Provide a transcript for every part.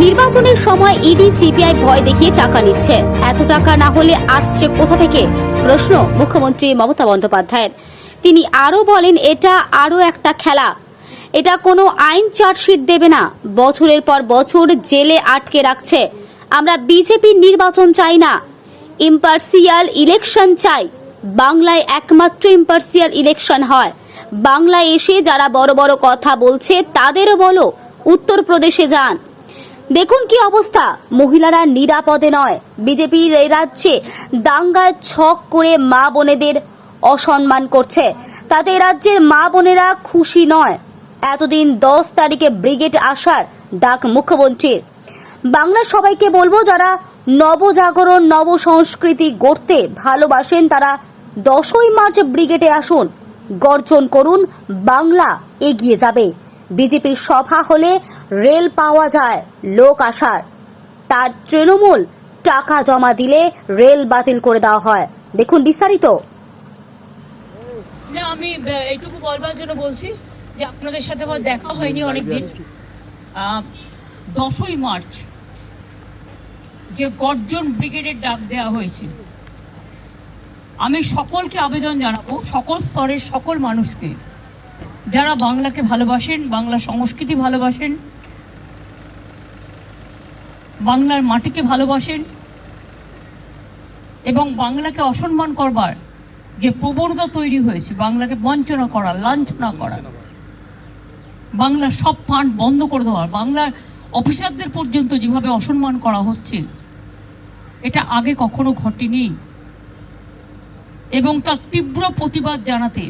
নির্বাচনের সময় ED CBI ভয় দেখিয়ে টাকা নিচ্ছে। এত টাকা না হলে আসছে কোথা থেকে? প্রশ্ন মুখ্যমন্ত্রী মমতা বন্দ্যোপাধ্যায়ের। তিনি আরো বলেন, এটা আরো একটা খেলা। এটা কোনো আইন চার্জশিট দেবে না, বছরের পর বছর জেলে আটকে রাখছে। আমরা বিজেপির নির্বাচন চাই না, ইম্পার্সিয়াল ইলেকশন চাই। বাংলায় একমাত্র ইম্পার্সিয়াল ইলেকশন হয়। বাংলায় এসে যারা বড় বড় কথা বলছে তাদেরও বলো উত্তরপ্রদেশে যান। দেখুন কি অবস্থা, মহিলারা নিরাপদে নয়। বিজেপির এই রাজ্যে দাঙ্গায় ছক করে মা বোনেদের অসম্মান করছে, তাতে রাজ্যের মা বোনেরা খুশি নয়। এতদিন 10 তারিখে ব্রিগেড আসার ডাক মুখ্যমন্ত্রীর। বাংলার সবাইকে বলবো, যারা নবজাগরণ নব সংস্কৃতি গড়তে ভালোবাসেন তারা 10ই মার্চ ব্রিগেডে আসুন, গর্জন করুন, বাংলা এগিয়ে যাবে। বিজেপির সভা হলে রেল পাওয়া যায় লোক আসার, তার তৃণমূল টাকা জমা দিলে রেল বাতিল করে দেওয়া হয়। দেখুন বিস্তারিত। না, আমি এইটুকু বলবার জন্য বলছি যে আপনাদের সাথে আমার দেখা হয়নি অনেকদিন। 10ই মার্চ যে গর্জন ব্রিগেডের ডাক দেওয়া হয়েছে, আমি সকলকে আবেদন জানাবো, সকল স্তরের সকল মানুষকে, যারা বাংলাকে ভালোবাসেন, বাংলা সংস্কৃতি ভালোবাসেন, বাংলার মাটিকে ভালোবাসেন এবং বাংলাকে অসম্মান করবার যে প্রবণতা তৈরি হয়েছে, বাংলাকে বঞ্চনা করা, লাঞ্ছনা করা, বাংলার সব ফান্ড বন্ধ করে দেওয়া, বাংলার অফিসারদের পর্যন্ত যেভাবে অসম্মান করা হচ্ছে, এটা আগে কখনো ঘটেনি। এবং তার তীব্র প্রতিবাদ জানাতে,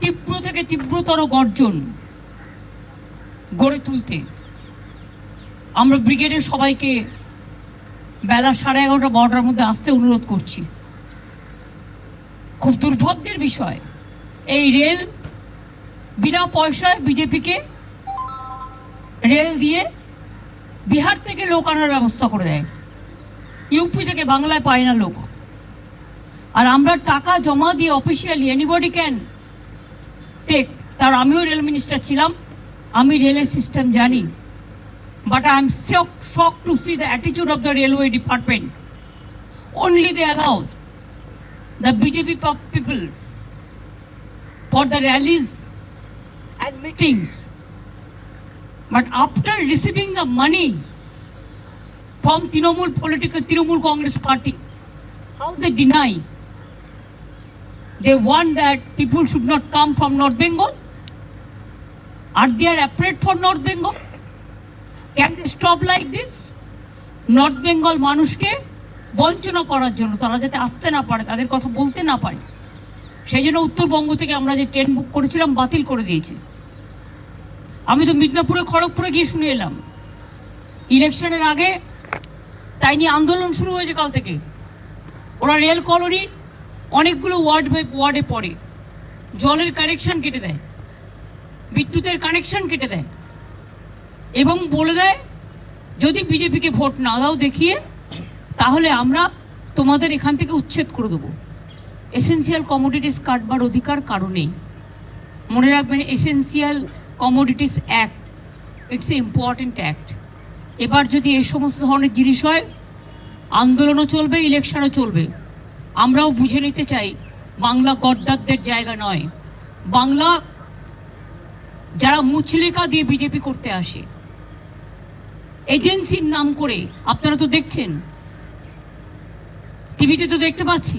তীব্র থেকে তীব্রতর গর্জন গড়ে তুলতে আমরা ব্রিগেডের সবাইকে বেলা 11:30-12টার মধ্যে আসতে অনুরোধ করছি। খুব দুর্ভাগ্যের বিষয়, এই রেল বিনা পয়সায় বিজেপিকে রেল দিয়ে বিহার থেকে লোক আনার ব্যবস্থা করে দেয়, ইউপি থেকে বাংলায় পায় না লোক। আর আমরা টাকা জমা দিয়ে অফিসিয়ালি এনিবডি ক্যান টেক। তার আমিও রেল মিনিস্টার ছিলাম, আমি রেলের সিস্টেম জানি। But I am shocked to see the attitude of the railway department. Only they allow the BJP people for the rallies and meetings. But after receiving the money from Trinamool Congress party, how they deny? They want that people should not come from North Bengal? Are they afraid for North Bengal? Can they stop like this? North Bengal মানুষকে বঞ্চনা করার জন্য, তারা যাতে আসতে না পারে, তাদের কথা বলতে না পারে, সেই জন্য উত্তরবঙ্গ থেকে আমরা যে ট্রেন বুক করেছিলাম বাতিল করে দিয়েছে। আমি তো মিদনাপুরে, খড়গপুরে গিয়ে শুনে এলাম, ইলেকশনের আগে তাই নিয়ে আন্দোলন শুরু হয়েছে কাল থেকে। ওরা রেল কলোনির অনেকগুলো ওয়ার্ড বাই ওয়ার্ডে পড়ে, জলের কানেকশন কেটে দেয়, বিদ্যুতের কানেকশন কেটে দেয় এবং বলে দেয়, যদি বিজেপিকে ভোট না দাও দেখিয়ে, তাহলে আমরা তোমাদের এখান থেকে উচ্ছেদ করে দেবো। এসেন্সিয়াল কমোডিটিস কাটবার অধিকার কারণেই। মনে রাখবেন, essential commodities act, it's a important act. এবার যদি এই সমস্ত ধরনের জিনিস হয়, আন্দোলনও চলবে, ইলেকশনও চলবে। আমরাও বুঝে নিতে চাই, বাংলা গদ্দারদের জায়গা নয়। বাংলা যারা মুচলেকা দিয়ে বিজেপি করতে আসে, এজেন্সির নাম করে, আপনারা তো দেখছেন, টিভিতে তো দেখতে পাচ্ছি,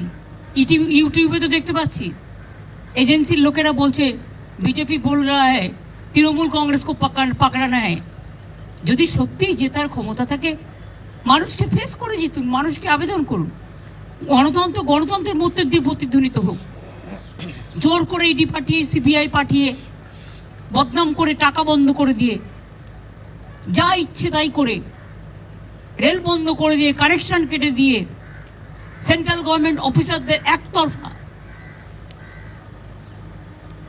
ইউটিউবে তো দেখতে পাচ্ছি, এজেন্সির লোকেরা বলছে বিজেপি বল রা হ্যায় তৃণমূল কংগ্রেস কো পাকড়ানা হ্যায়। যদি সত্যিই জেতার ক্ষমতা থাকে, মানুষকে ফেস করে জিতুন, মানুষকে আবেদন করুন। গণতন্ত্রের মধ্যে দিয়ে প্রতিধ্বনিত হোক। জোর করে ইডি পাঠিয়ে, সিবিআই পাঠিয়ে, বদনাম করে, টাকা বন্ধ করে দিয়ে, যা ইচ্ছে তাই করে, রেল বন্ধ করে দিয়ে, কানেকশন কেটে দিয়ে, সেন্ট্রাল গভর্নমেন্ট অফিসারদের একতরফা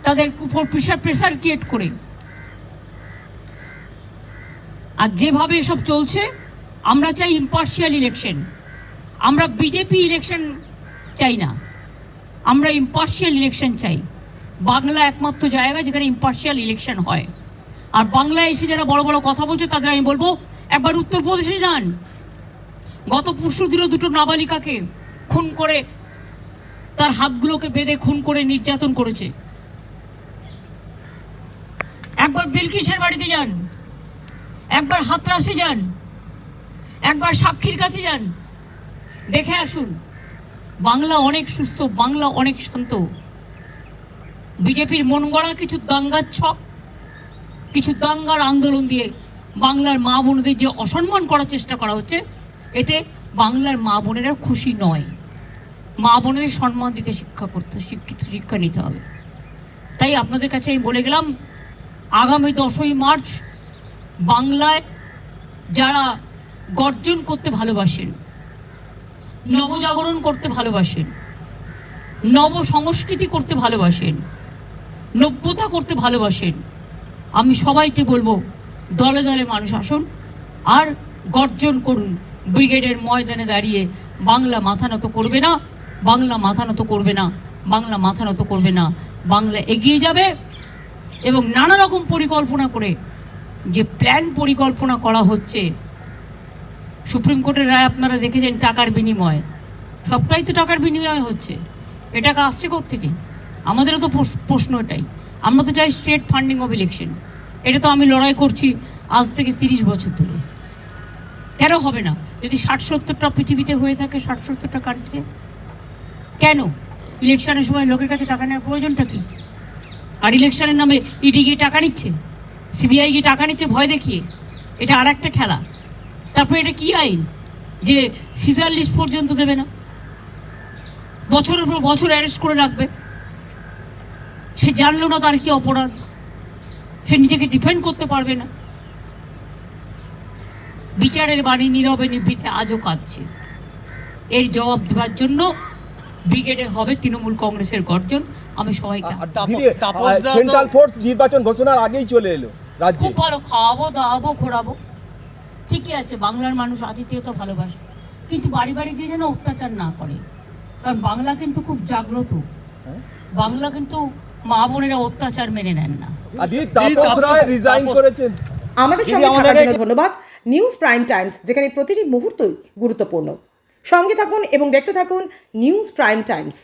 তাদের উপর প্রেশার ক্রিয়েট করে, আর যেভাবে এসব চলছে, আমরা চাই ইম্পার্শিয়াল ইলেকশন। আমরা বিজেপি ইলেকশন চাই না, আমরা ইম্পার্শিয়াল ইলেকশন চাই। বাংলা একমাত্র জায়গা যেখানে ইম্পার্শিয়াল ইলেকশন হয়। আর বাংলায় এসে যারা বড় বড় কথা বলছে, তাদের আমি বলবো, একবার উত্তরপ্রদেশে যান, গত পরশু দিনও দুটো নাবালিকাকে খুন করে, তার হাতগুলোকে বেঁধে খুন করে নির্যাতন করেছে। একবার বিলকিসের বাড়িতে যান, একবার হাতরাসে যান, একবার সাক্ষীর কাছে যান, দেখে আসুন। বাংলা অনেক সুস্থ, বাংলা অনেক শান্ত। বিজেপির মন গড়া কিছু দাঙ্গার ছক, কিছু দাঙ্গার আন্দোলন দিয়ে বাংলার মা বোনদের যে অসম্মান করার চেষ্টা করা হচ্ছে, এতে বাংলার মা বোনেরা খুশি নয়। মা বোনেদের সম্মান দিতে শিক্ষা নিতে হবে। তাই আপনাদের কাছে আমি বলে গেলাম, আগামী 10ই মার্চ বাংলায় যারা গর্জন করতে ভালোবাসেন, নবজাগরণ করতে ভালোবাসেন, নব সংস্কৃতি করতে ভালোবাসেন, নব্যতা করতে ভালোবাসেন, আমি সবাইকে বলবো দলে দলে মানুষ আসুন আর গর্জন করুন। ব্রিগেডের ময়দানে দাঁড়িয়ে বাংলা মাথা নত করবে না, বাংলা মাথা নত করবে না, বাংলা মাথা নত করবে না। বাংলা এগিয়ে যাবে এবং নানা রকম পরিকল্পনা করে যে প্ল্যান পরিকল্পনা করা হচ্ছে, সুপ্রিম কোর্টের রায় আপনারা দেখেছেন, টাকার বিনিময়, সবটাই তো টাকার বিনিময় হচ্ছে। এ টাকা আসছে কোত্থেকে? আমাদেরও তো প্রশ্ন এটাই। আমরা তো চাই স্টেট ফান্ডিং অফ ইলেকশন। এটা তো আমি লড়াই করছি আজ থেকে 30 বছর ধরে। কেন হবে না? যদি 60-70টা পৃথিবীতে হয়ে থাকে, 60-70টা কান্ট্রিতে, কেন ইলেকশনের সময় লোকের কাছে টাকা নেওয়ার প্রয়োজনটা কি? আর ইলেকশনের নামে ইডি গিয়ে টাকা নিচ্ছে, সিবিআই গিয়ে টাকা নিচ্ছে ভয় দেখিয়ে, এটা আর একটা খেলা। তারপরে এটা কি আইন যে সিজার লিস্ট পর্যন্ত দেবে না, বছরের পর বছর অ্যারেস্ট করে রাখবে? সে জানলো না তার কি অপরাধ, সে নিজেকে ডিফেন্ড করতে পারবে না। বিচারের বাণী নীরবে নিভৃতে আজও কাঁদছে। এর জবাব দেওয়ার জন্য ব্রিগেডে হবে তৃণমূল কংগ্রেসের গর্জন। আমি সবাইকে সেন্ট্রাল ফোর্স নির্বাচন ঘোষণার আগেই চলে এলো রাজ্যে। খুব ভালো, খাওয়াবো দাওয়াবো ঘোরাবো, ঠিকই আছে। বাংলার মানুষ আতিথেয়তা ভালোবাসে, কিন্তু বাড়ি বাড়ি গিয়ে যেন অত্যাচার না করে। কারণ বাংলা কিন্তু খুব জাগ্রত, বাংলা কিন্তু মা বোনেরা অত্যাচার মেনে নেন না। আমাদের সঙ্গে থাকার জন্য ধন্যবাদ। নিউজ প্রাইম টাইমস, যেখানে প্রতিটি মুহূর্তই গুরুত্বপূর্ণ। সঙ্গে থাকুন এবং দেখতে থাকুন নিউজ প্রাইম টাইমস।